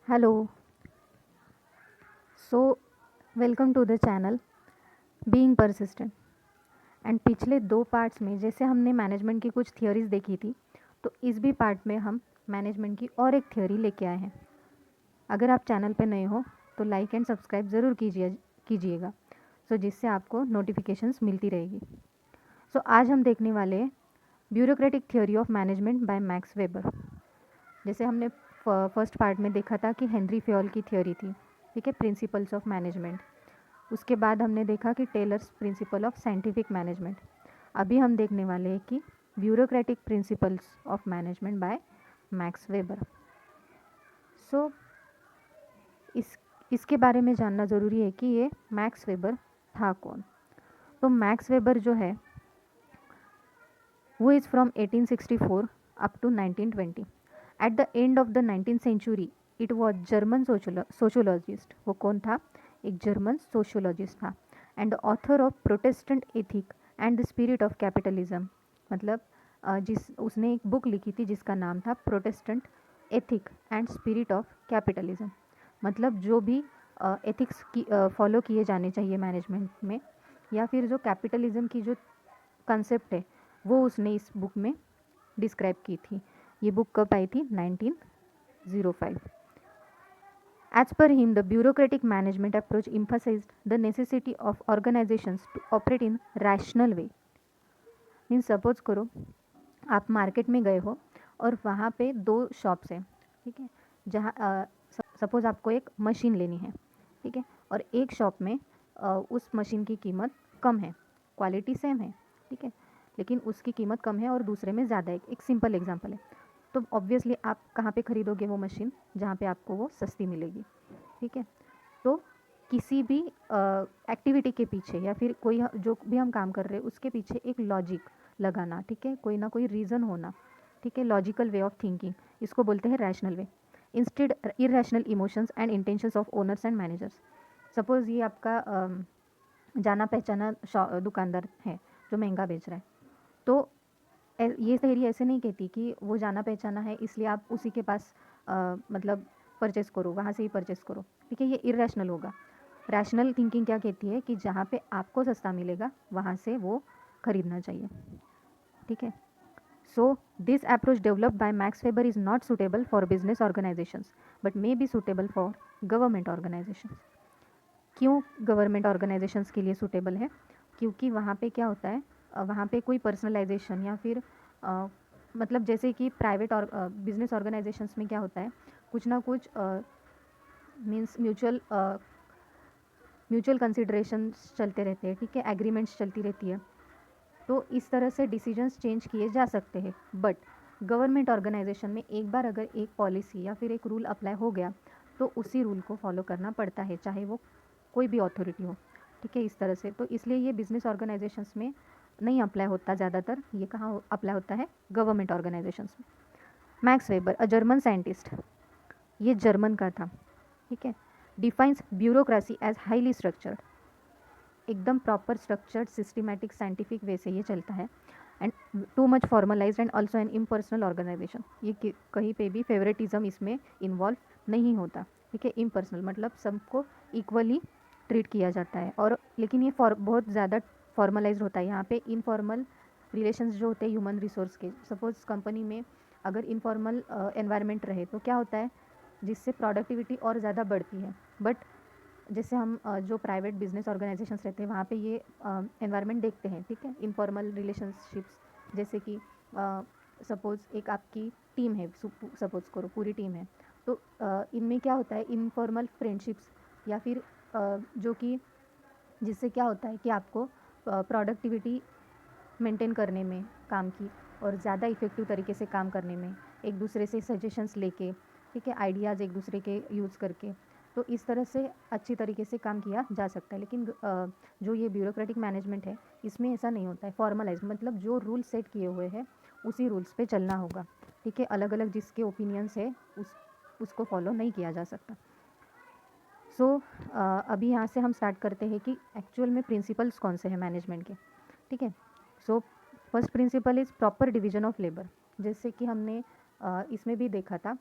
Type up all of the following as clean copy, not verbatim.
Hello, so welcome to the channel being persistent and पिछले दो parts में जैसे हमने मैनेजमेंट की कुछ थियोरीज देखी थी, तो इस भी पार्ट में हम मैनेजमेंट की और एक थियोरी लेके आए हैं। अगर आप चैनल पे नए हो तो लाइक एंड सब्सक्राइब ज़रूर कीजिएगा सो जिससे आपको नोटिफिकेशंस मिलती रहेगी। सो आज हम देखने वाले हैं bureaucratic theory of management by Max weber. जैसे हमने फर्स्ट पार्ट में देखा था कि हेनरी फ्योल की थ्योरी थी, ठीक है, प्रिंसिपल्स ऑफ मैनेजमेंट। उसके बाद हमने देखा कि Taylor's principle of scientific management. अभी हम देखने वाले हैं कि bureaucratic principles of management by Max Weber. So इसके बारे में जानना ज़रूरी है कि ये मैक्स वेबर था कौन। तो मैक्स वेबर जो है वो is from 1864 up to 1920। At the end of the 19th century it was German sociologist. वो कौन था? एक जर्मन सोशोलॉजिस्ट था and author of Protestant ethic and the spirit of capitalism. मतलब जिस उसने एक बुक लिखी थी जिसका नाम था Protestant ethic and spirit of capitalism. मतलब जो भी एथिक्स की फॉलो किए जाने चाहिए मैनेजमेंट में, या फिर जो कैपिटलिज्म की जो कंसेप्ट है वो उसने इस बुक में डिस्क्राइब की थी। ये बुक कब आई थी? 1905। As per him, the bureaucratic management approach emphasized the necessity of organizations to operate in rational way. Means suppose करो आप मार्केट में गए हो और वहाँ पे दो शॉप्स हैं, ठीक है, जहाँ सपोज आपको एक मशीन लेनी है, ठीक है, और एक शॉप में उस मशीन की कीमत कम है, क्वालिटी सेम है, ठीक है, लेकिन उसकी कीमत कम है और दूसरे में ज़्यादा है। एक सिंपल एग्जांपल है। तो ऑब्वियसली आप कहाँ पे ख़रीदोगे वो मशीन? जहाँ पे आपको वो सस्ती मिलेगी, ठीक है। तो किसी भी एक्टिविटी के पीछे या फिर कोई जो भी हम काम कर रहे हैं उसके पीछे एक लॉजिक लगाना, ठीक है, कोई ना कोई रीज़न होना, ठीक है, लॉजिकल वे ऑफ थिंकिंग, इसको बोलते हैं rational way. Instead irrational emotions and intentions of owners and managers. Suppose ये आपका जाना पहचाना दुकानदार है जो महंगा बेच रहा है, तो ये थियरी ऐसे नहीं कहती कि वो जाना पहचाना है इसलिए आप उसी के पास मतलब परचेस करो, वहाँ से ही परचेस करो, ठीक है, ये इरेशनल होगा। रैशनल थिंकिंग क्या कहती है कि जहाँ पे आपको सस्ता मिलेगा वहाँ से वो खरीदना चाहिए, ठीक है। So this approach developed by Max weber is not suitable for business organisations but may be suitable for government organisations. क्यों गवर्नमेंट ऑर्गेनाइजेशंस के लिए सूटेबल है? क्योंकि वहाँ पे क्या होता है, वहाँ पे कोई पर्सनलाइजेशन या फिर मतलब जैसे कि प्राइवेट और बिजनेस ऑर्गेनाइजेशंस में क्या होता है, कुछ ना कुछ मीन्स म्यूचुअल कंसिडरेशंस चलते रहते हैं, ठीक है, एग्रीमेंट्स चलती रहती है, तो इस तरह से डिसीजंस चेंज किए जा सकते हैं। बट गवर्नमेंट ऑर्गेनाइजेशन में एक बार अगर एक पॉलिसी या फिर एक रूल अप्लाई हो गया तो उसी रूल को फॉलो करना पड़ता है, चाहे वो कोई भी अथॉरिटी हो, ठीक है, इस तरह से। तो इसलिए ये बिजनेस ऑर्गेनाइजेशंस में नहीं अप्लाई होता ज़्यादातर, ये कहाँ अप्लाई होता है? गवर्नमेंट ऑर्गेनाइजेशंस में। Max Weber a German scientist, ये जर्मन का था, ठीक है, defines bureaucracy as highly structured. एकदम proper structured systematic scientific way से ये चलता है and too much formalised and also an impersonal organisation. ये कहीं पे भी फेवरेटिज्म इसमें इन्वॉल्व नहीं होता, ठीक है, इम्पर्सनल मतलब सबको इक्वली ट्रीट किया जाता है। और लेकिन ये बहुत ज़्यादा फॉर्मलाइज्ड होता है। यहाँ पे इनफॉर्मल रिलेशंस जो होते हैं ह्यूमन रिसोर्स के, सपोज कंपनी में अगर इनफॉर्मल एनवायरनमेंट रहे तो क्या होता है, जिससे प्रोडक्टिविटी और ज़्यादा बढ़ती है। बट जैसे हम जो प्राइवेट बिजनेस ऑर्गेनाइजेशंस रहते हैं वहाँ पे ये एनवायरनमेंट देखते हैं, ठीक है, इनफॉर्मल रिलेशनशिप्स, जैसे कि सपोज़ एक आपकी टीम है, सपोज़ करो पूरी टीम है, तो इनमें क्या होता है, इनफॉर्मल फ्रेंडशिप्स या फिर जो कि जिससे क्या होता है कि आपको प्रोडक्टिविटी मेंटेन करने में काम की और ज़्यादा इफ़ेक्टिव तरीके से काम करने में, एक दूसरे से सजेशंस लेके, ठीक है, आइडियाज़ एक दूसरे के यूज़ करके, तो इस तरह से अच्छी तरीके से काम किया जा सकता है। लेकिन जो ये ब्यूरोक्रेटिक मैनेजमेंट है इसमें ऐसा नहीं होता है फॉर्मलाइज, मतलब जो रूल सेट किए हुए हैं उसी रूल्स पे चलना होगा, ठीक है, अलग अलग जिसके ओपिनियंस है उसको फॉलो नहीं किया जा सकता। सो अभी यहाँ से हम स्टार्ट करते हैं कि एक्चुअल में प्रिंसिपल्स कौन से हैं मैनेजमेंट के, ठीक है। So first principle is proper division of labour. जैसे कि हमने इसमें भी देखा था,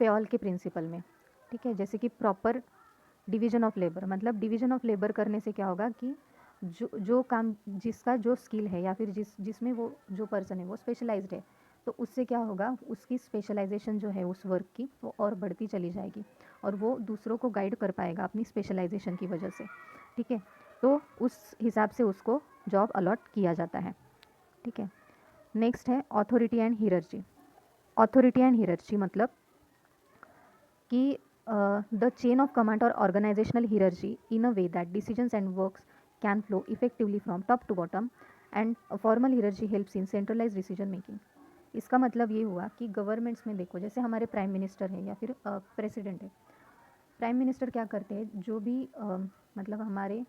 पेओल के प्रिंसिपल में, ठीक है। जैसे कि प्रॉपर डिवीजन ऑफ लेबर, मतलब डिवीजन ऑफ लेबर करने से क्या होगा कि जो जो काम जिसका जो स्किल है या फिर जिसमें वो जो पर्सन है वो स्पेशलाइज्ड है, तो उससे क्या होगा, उसकी स्पेशलाइजेशन जो है उस वर्क की वो और बढ़ती चली जाएगी और वो दूसरों को गाइड कर पाएगा अपनी स्पेशलाइजेशन की वजह से, ठीक है। तो उस हिसाब से उसको जॉब अलॉट किया जाता है, ठीक है। नेक्स्ट है authority and hierarchy. Authority and hierarchy मतलब कि द चेन ऑफ कमांड और organizational hierarchy in a way that decisions and works can flow effectively from top to bottom and formal hierarchy helps in centralize decision making. इसका मतलब ये हुआ कि governments में देखो, जैसे हमारे प्राइम मिनिस्टर है या फिर प्रेसिडेंट है। प्राइम मिनिस्टर क्या करते हैं, जो भी मतलब हमारे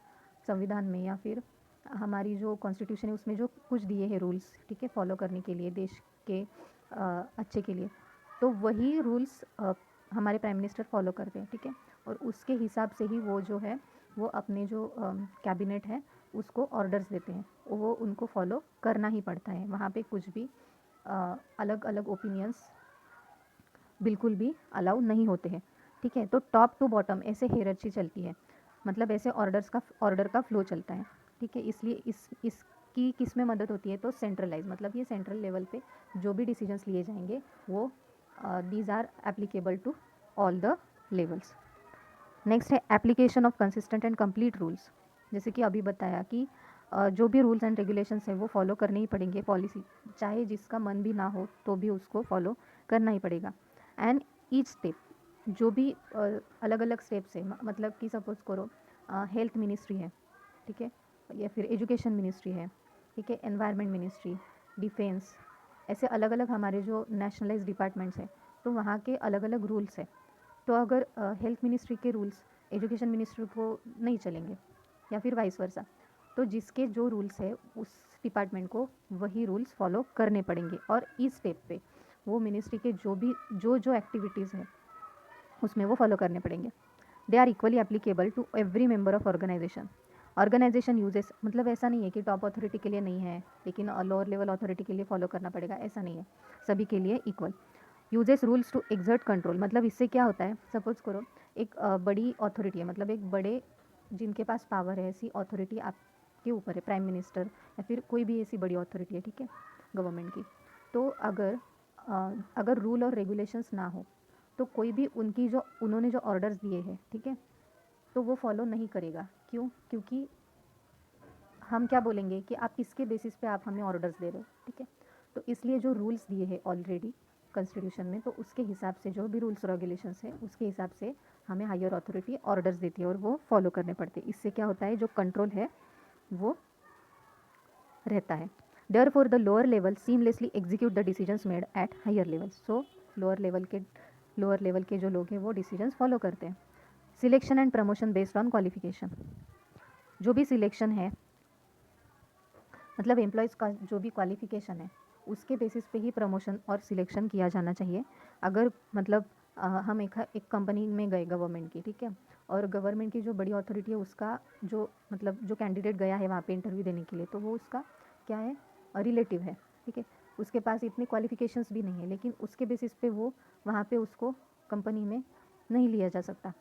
संविधान में या फिर हमारी जो कॉन्स्टिट्यूशन है उसमें जो कुछ दिए हैं रूल्स, ठीक है, फॉलो करने के लिए देश के अच्छे के लिए, तो वही रूल्स हमारे प्राइम मिनिस्टर फॉलो करते हैं, ठीक है। और उसके हिसाब से ही वो जो है वो अपने जो कैबिनेट है उसको ऑर्डर्स देते हैं, वो उनको फॉलो करना ही पड़ता है। वहाँ पे कुछ भी अलग अलग ओपिनियंस बिल्कुल भी अलाउ नहीं होते हैं, ठीक है। तो टॉप टू बॉटम ऐसे हियरर्ची चलती है, मतलब ऐसे ऑर्डर का फ्लो चलता है, ठीक है। इसलिए इसकी किस में मदद होती है, तो सेंट्रलाइज, मतलब ये सेंट्रल लेवल पे जो भी डिसीजंस लिए जाएंगे वो these are applicable to all the levels. Next है application of consistent and complete rules. जैसे कि अभी बताया कि जो भी रूल्स एंड रेगुलेशंस है वो फॉलो करने ही पड़ेंगे, पॉलिसी चाहे जिसका मन भी ना हो तो भी उसको फॉलो करना ही पड़ेगा। एंड ईच स्टेप, जो भी अलग अलग स्टेप्स है, मतलब कि सपोज करो हेल्थ मिनिस्ट्री है, ठीक है, या फिर एजुकेशन मिनिस्ट्री है, ठीक है, एनवायरनमेंट मिनिस्ट्री, डिफेंस, ऐसे अलग अलग हमारे जो नेशनलाइज डिपार्टमेंट्स हैं, तो वहाँ के अलग अलग रूल्स है। तो अगर हेल्थ मिनिस्ट्री के रूल्स एजुकेशन मिनिस्ट्री को नहीं चलेंगे या फिर वाइस वर्सा, तो जिसके जो रूल्स है उस डिपार्टमेंट को वही रूल्स फॉलो करने पड़ेंगे। और इस स्टेप पे वो मिनिस्ट्री के जो भी जो एक्टिविटीज़ है उसमें वो फॉलो करने पड़ेंगे। They are equally applicable to every member of organisation. Organisation uses, मतलब ऐसा नहीं है कि टॉप अथॉरिटी के लिए नहीं है लेकिन लोअर लेवल अथॉरिटी के लिए फॉलो करना पड़ेगा, ऐसा नहीं है, सभी के लिए equal. Uses rules to exert control, मतलब इससे क्या होता है, सपोज करो एक बड़ी अथॉरिटी है, मतलब एक बड़े जिनके पास पावर है, ऐसी अथॉरिटी आपके ऊपर है, प्राइम मिनिस्टर या फिर कोई भी ऐसी बड़ी अथॉरिटी है, ठीक है, गवर्नमेंट की। तो अगर रूल और रेगुलेशंस ना हो तो कोई भी उनकी जो उन्होंने जो ऑर्डर्स दिए हैं, ठीक है, तो वो फॉलो नहीं करेगा। क्यों? क्योंकि हम क्या बोलेंगे कि आप किसके बेसिस पे आप हमें ऑर्डर्स दे रहे हो, ठीक है। तो इसलिए जो रूल्स दिए हैं ऑलरेडी कॉन्स्टिट्यूशन में, तो उसके हिसाब से जो भी रूल्स रेगुलेशंस है उसके हिसाब से हमें हायर अथॉरिटी ऑर्डर्स देती है और वो फॉलो करने पड़ते हैं। इससे क्या होता है, जो कंट्रोल है वो रहता है। Therefore the lower level seamlessly execute the decisions made at higher level. So lower level के जो लोग हैं वो डिसीजंस फॉलो करते हैं। Selection and promotion based on qualification. जो भी सिलेक्शन है, मतलब एम्प्लॉयज़ का जो भी क्वालिफिकेशन है उसके बेसिस पे ही प्रमोशन और सिलेक्शन किया जाना चाहिए। अगर मतलब हम एक कंपनी में गए गवर्नमेंट की, ठीक है, और गवर्नमेंट की जो बड़ी अथॉरिटी है उसका जो मतलब जो कैंडिडेट गया है वहाँ पे इंटरव्यू देने के लिए, तो वो उसका क्या है, रिलेटिव है, ठीक है, उसके पास इतनी क्वालिफिकेशंस भी नहीं है, लेकिन उसके बेसिस पे वो वहाँ पे उसको कंपनी में नहीं लिया जा सकता।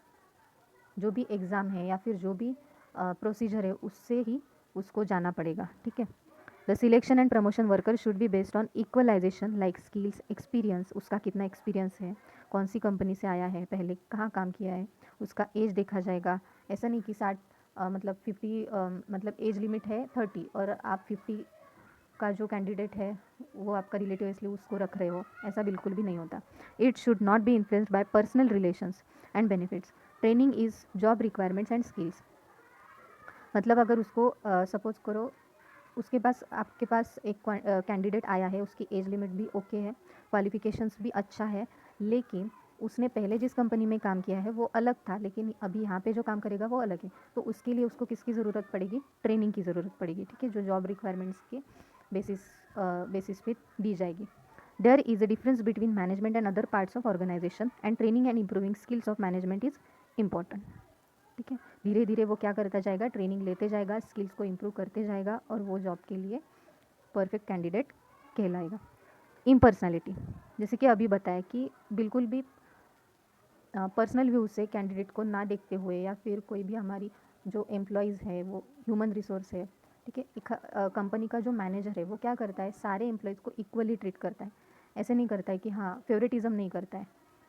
जो भी एग्ज़ाम है या फिर जो भी प्रोसीजर है उससे ही उसको जाना पड़ेगा, ठीक है। The selection and promotion worker should be based on equalisation like skills, experience, उसका कितना एक्सपीरियंस है, कौन सी कंपनी से आया है, पहले कहाँ काम किया है, उसका एज देखा जाएगा। ऐसा नहीं कि 60 मतलब 50 मतलब एज लिमिट है 30 और आप 50 का जो कैंडिडेट है वो आपका रिलेटिव इसलिए उसको रख रहे हो, ऐसा बिल्कुल भी नहीं होता। It should not be influenced by personal relations and benefits. Training is job requirements and skills. मतलब अगर उसको सपोज करो उसके पास आपके पास एक कैंडिडेट आया है, उसकी एज लिमिट भी ओके है, क्वालिफिकेशंस भी अच्छा है, लेकिन उसने पहले जिस कंपनी में काम किया है वो अलग था, लेकिन अभी यहाँ पे जो काम करेगा वो अलग है, तो उसके लिए उसको किसकी ज़रूरत पड़ेगी, ट्रेनिंग की ज़रूरत पड़ेगी, ठीक है, जो जॉब रिक्वायरमेंट्स के बेसिस बेसिस पे दी जाएगी। There is a difference between management and other parts of organisation and training and improving skills of management is important, ठीक है। धीरे धीरे वो क्या करता जाएगा, ट्रेनिंग लेते जाएगा, स्किल्स को इम्प्रूव करते जाएगा और वो जॉब के लिए परफेक्ट कैंडिडेट कहलाएगा। इम्पर्सनैलिटी, जैसे कि अभी बताया कि बिल्कुल भी पर्सनल व्यू से कैंडिडेट को ना देखते हुए, या फिर कोई भी हमारी जो एम्प्लॉयज़ है वो ह्यूमन रिसोर्स है, ठीक है, एक कंपनी का जो मैनेजर है वो क्या करता है, सारे एम्प्लॉयज़ को इक्वली ट्रीट करता है। ऐसे नहीं करता है कि हाँ, फेवरेटिज़म नहीं करता है,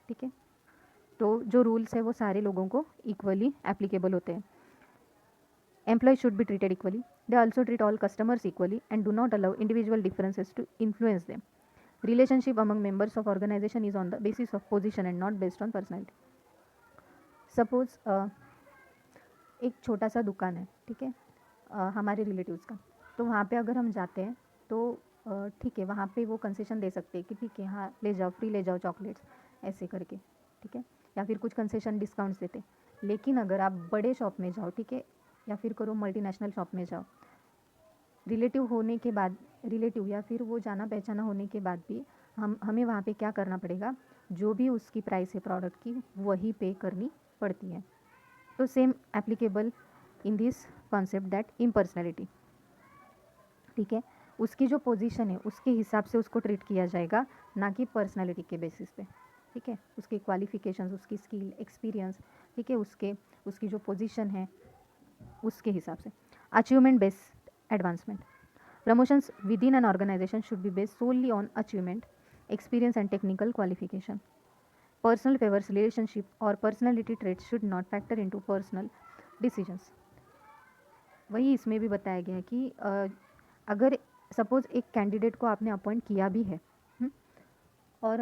ठीक है। तो जो रूल्स है वो सारे लोगों को इक्वली एप्लीकेबल होते हैं। Employees should be treated equally. They also treat all customers equally and do not allow individual differences to influence them. Relationship among members of organization is on the basis of position and not based on personality. Suppose एक छोटा सा दुकान है, ठीक है, हमारे relatives का। तो वहाँ पे अगर हम जाते हैं तो ठीक है, वहाँ पे वो कंसेशन दे सकते हैं कि ठीक है, हाँ ले जाओ, फ्री ले जाओ चॉकलेट्स, ऐसे करके, ठीक है, या फिर कुछ कंसेशन डिस्काउंट्स देते। लेकिन अगर आप बड़े शॉप में जाओ, ठीक है, या फिर करो मल्टीनेशनल शॉप में जाओ, रिलेटिव होने के बाद, रिलेटिव या फिर वो जाना पहचाना होने के बाद भी हमें वहाँ पे क्या करना पड़ेगा, जो भी उसकी प्राइस है प्रोडक्ट की वही पे करनी पड़ती है। तो same applicable in this concept that impersonality, ठीक है, उसकी जो पोजीशन है उसके हिसाब से उसको ट्रीट किया जाएगा, ना कि पर्सनैलिटी के बेसिस पे, ठीक है, उसके क्वालिफिकेशंस, उसकी स्किल, एक्सपीरियंस, ठीक है, उसकी जो पोजीशन है उसके हिसाब से। Achievement based advancement, promotions with in an organization should be based solely on achievement, experience and technical qualification. Personal favors, relationship or personality traits should not factor into personal decisions. वही इसमें भी बताया गया है कि अगर सपोज एक candidate को आपने अपॉइंट किया भी है, और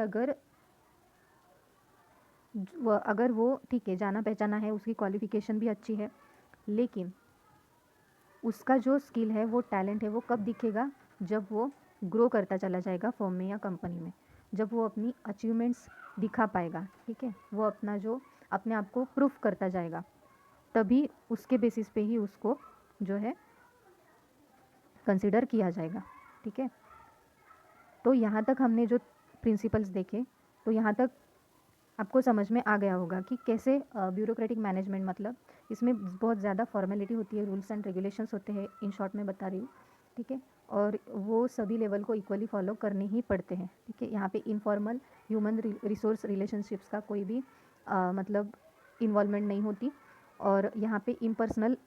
अगर वो ठीक है, जाना पहचाना है, उसकी क्वालिफिकेशन भी अच्छी है, लेकिन उसका जो स्किल है, वो टैलेंट है, वो कब दिखेगा, जब वो ग्रो करता चला जाएगा फर्म में या कंपनी में, जब वो अपनी अचीवमेंट्स दिखा पाएगा, ठीक है, वो अपना जो अपने आप को प्रूफ करता जाएगा, तभी उसके बेसिस पे ही उसको जो है कंसिडर किया जाएगा, ठीक है। तो यहाँ तक हमने जो प्रिंसिपल्स देखे, तो यहाँ तक आपको समझ में आ गया होगा कि कैसे ब्यूरोक्रेटिक मैनेजमेंट, मतलब इसमें बहुत ज़्यादा फॉर्मेलिटी होती है, रूल्स एंड रेगुलेशंस होते हैं, इन शॉर्ट में बता रही हूँ, ठीक है, और वो सभी लेवल को इक्वली फॉलो करने ही पड़ते हैं, ठीक है। यहाँ पे इनफॉर्मल ह्यूमन रिसोर्स रिलेशनशिप्स का कोई भी मतलब इन्वॉल्वमेंट नहीं होती, और यहाँ पे इम्पर्सनल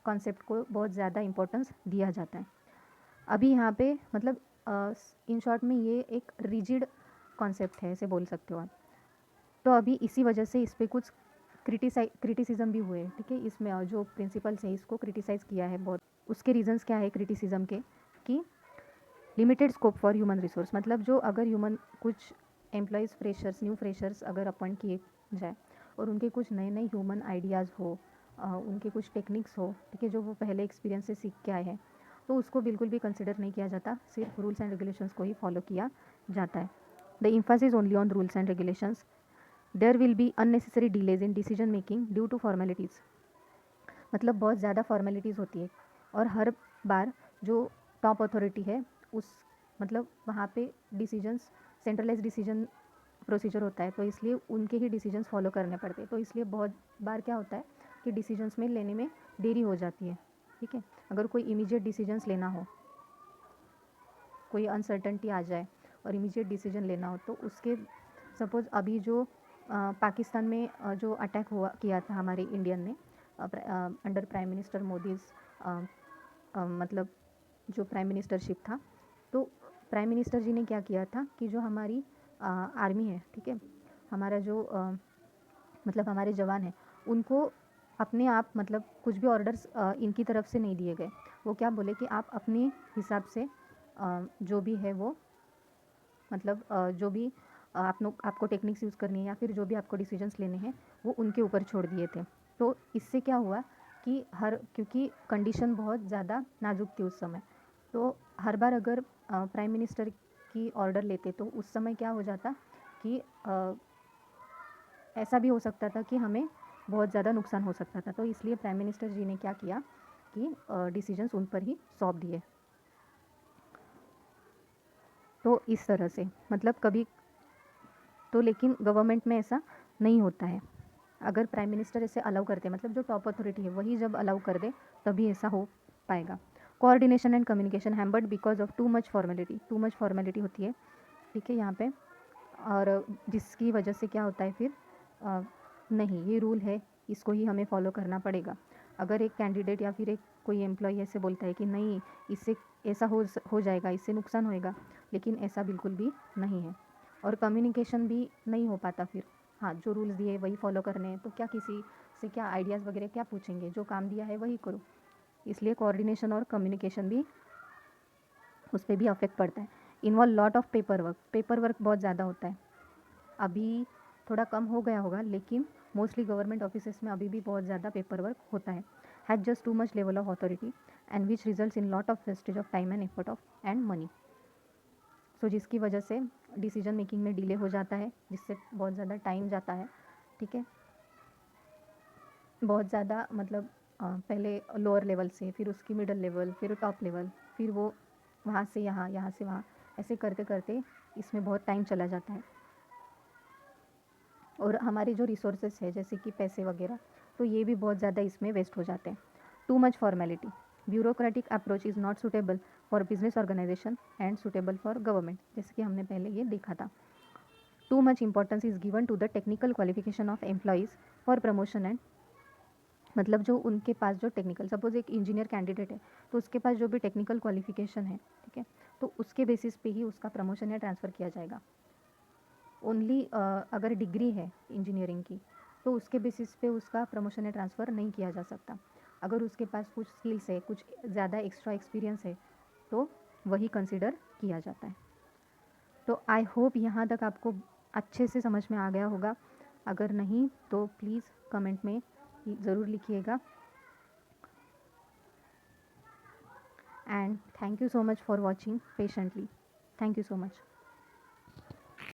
कॉन्सेप्ट को बहुत ज़्यादा इम्पोर्टेंस दिया जाता है। अभी यहाँ पे मतलब इन शॉर्ट में ये एक रिजिड कॉन्सेप्ट है, ऐसे बोल सकते हो आप। तो अभी इसी वजह से इस पर कुछ क्रिटिसिज्म भी हुए, ठीक है, इसमें जो प्रिंसिपल्स है इसको क्रिटिसाइज़ किया है बहुत। उसके रीजंस क्या है क्रिटिसिज्म के, कि limited scope for human resource, मतलब जो अगर कुछ एम्प्लॉयज़ फ्रेशर्स, न्यू फ्रेशर्स अगर अपॉइंट किए जाए और उनके कुछ नए नए ह्यूमन आइडियाज़ हो, उनके कुछ टेक्निक्स हो, ठीक है, जो वो पहले एक्सपीरियंस से सीख के आए हैं, तो उसको बिल्कुल भी कंसिडर नहीं किया जाता, सिर्फ रूल्स एंड रेगुलेशंस को ही फॉलो किया जाता है। The emphasis only on rules and regulations, there will be unnecessary delays in decision making due to formalities, मतलब बहुत ज़्यादा फॉर्मेलिटीज़ होती है, और हर बार जो टॉप अथॉरिटी है उस मतलब वहाँ पे डिसीजंस, सेंट्रलाइज डिसीजन प्रोसीजर होता है, तो इसलिए उनके ही डिसीजंस फॉलो करने पड़ते हैं, तो इसलिए बहुत बार क्या होता है कि डिसीजंस में लेने में देरी हो जाती है, ठीक है। अगर कोई इमीडिएट डिसीजंस लेना हो, कोई अनसर्टनटी आ जाए और इमीडिएट डिसीजन लेना हो, तो उसके सपोज़ अभी जो पाकिस्तान में जो अटैक हुआ किया था हमारे इंडियन ने अंडर प्राइम मिनिस्टर मोदीज़, मतलब जो प्राइम मिनिस्टरशिप था, तो प्राइम मिनिस्टर जी ने क्या किया था कि जो हमारी आर्मी है, ठीक है, हमारा जो मतलब हमारे जवान हैं, उनको अपने आप मतलब कुछ भी ऑर्डर्स इनकी तरफ से नहीं दिए गए। वो क्या बोले कि आप अपने हिसाब से जो भी है वो मतलब जो भी आपको टेक्निक्स यूज़ करनी है या फिर जो भी आपको डिसीजंस लेने हैं, वो उनके ऊपर छोड़ दिए थे। तो इससे क्या हुआ कि क्योंकि कंडीशन बहुत ज़्यादा नाजुक थी उस समय, तो हर बार अगर प्राइम मिनिस्टर की ऑर्डर लेते तो उस समय क्या हो जाता कि ऐसा भी हो सकता था कि हमें बहुत ज़्यादा नुकसान हो सकता था। तो इसलिए प्राइम मिनिस्टर जी ने क्या किया कि डिसीजंस उन पर ही सौंप दिए। तो इस तरह से मतलब कभी तो, लेकिन गवर्नमेंट में ऐसा नहीं होता है। अगर प्राइम मिनिस्टर ऐसे अलाउ करते हैं, मतलब जो टॉप अथॉरिटी है वही जब अलाउ कर दे तभी ऐसा हो पाएगा। Coordination and communication hampered because of to much formality होती है, ठीक है, यहाँ पे, और जिसकी वजह से क्या होता है फिर नहीं ये रूल है, इसको ही हमें फॉलो करना पड़ेगा। अगर एक कैंडिडेट या फिर एक कोई एम्प्लॉय ऐसे बोलता है कि नहीं इससे ऐसा हो जाएगा, इससे नुकसान होएगा, लेकिन ऐसा बिल्कुल भी नहीं है। और कम्युनिकेशन भी नहीं हो पाता फिर। हाँ, जो रूल्स दिए वही फॉलो करने हैं, तो क्या किसी से क्या आइडियाज़ वगैरह क्या पूछेंगे, जो काम दिया है वही करो। इसलिए कोऑर्डिनेशन और कम्युनिकेशन भी उस पर भी अफेक्ट पड़ता है। Involve lot of paper work बहुत ज़्यादा होता है। अभी थोड़ा कम हो गया होगा, लेकिन मोस्टली गवर्नमेंट ऑफिसेस में अभी भी बहुत ज़्यादा पेपर वर्क होता है। Has just too much level of authority and which results in lot of wastage of time and effort of and money. So जिसकी वजह से डिसीजन मेकिंग में डिले हो जाता है, जिससे बहुत ज़्यादा टाइम जाता है। ठीक है, बहुत ज़्यादा मतलब पहले लोअर लेवल से, फिर उसकी मिडल लेवल, फिर टॉप लेवल, फिर वो वहाँ से यहाँ, यहाँ से वहाँ, ऐसे करते करते इसमें बहुत टाइम चला जाता है। और हमारे जो रिसोर्सेस है जैसे कि पैसे वगैरह, तो ये भी बहुत ज़्यादा इसमें वेस्ट हो जाते हैं। Too much formality, bureaucratic approach is not suitable for business organisation and suitable for government, जैसे कि हमने पहले ये देखा था। Too much importance is given to the technical qualification of employees for promotion and, मतलब जो उनके पास जो टेक्निकल, सपोज एक इंजीनियर कैंडिडेट है तो उसके पास जो भी टेक्निकल क्वालिफिकेशन है, ठीक है, तो उसके बेसिस पे ही उसका प्रमोशन या ट्रांसफ़र किया जाएगा। ओनली अगर डिग्री है इंजीनियरिंग की तो उसके बेसिस पे उसका प्रमोशन या ट्रांसफ़र नहीं किया जा सकता। अगर उसके पास कुछ स्किल्स है, कुछ ज़्यादा एक्स्ट्रा एक्सपीरियंस है, तो वही कंसिडर किया जाता है। तो आई होप यहाँ तक आपको अच्छे से समझ में आ गया होगा। अगर नहीं तो प्लीज़ कमेंट में ज़रूर लिखिएगा। And thank you so much for watching patiently. Thank you so much.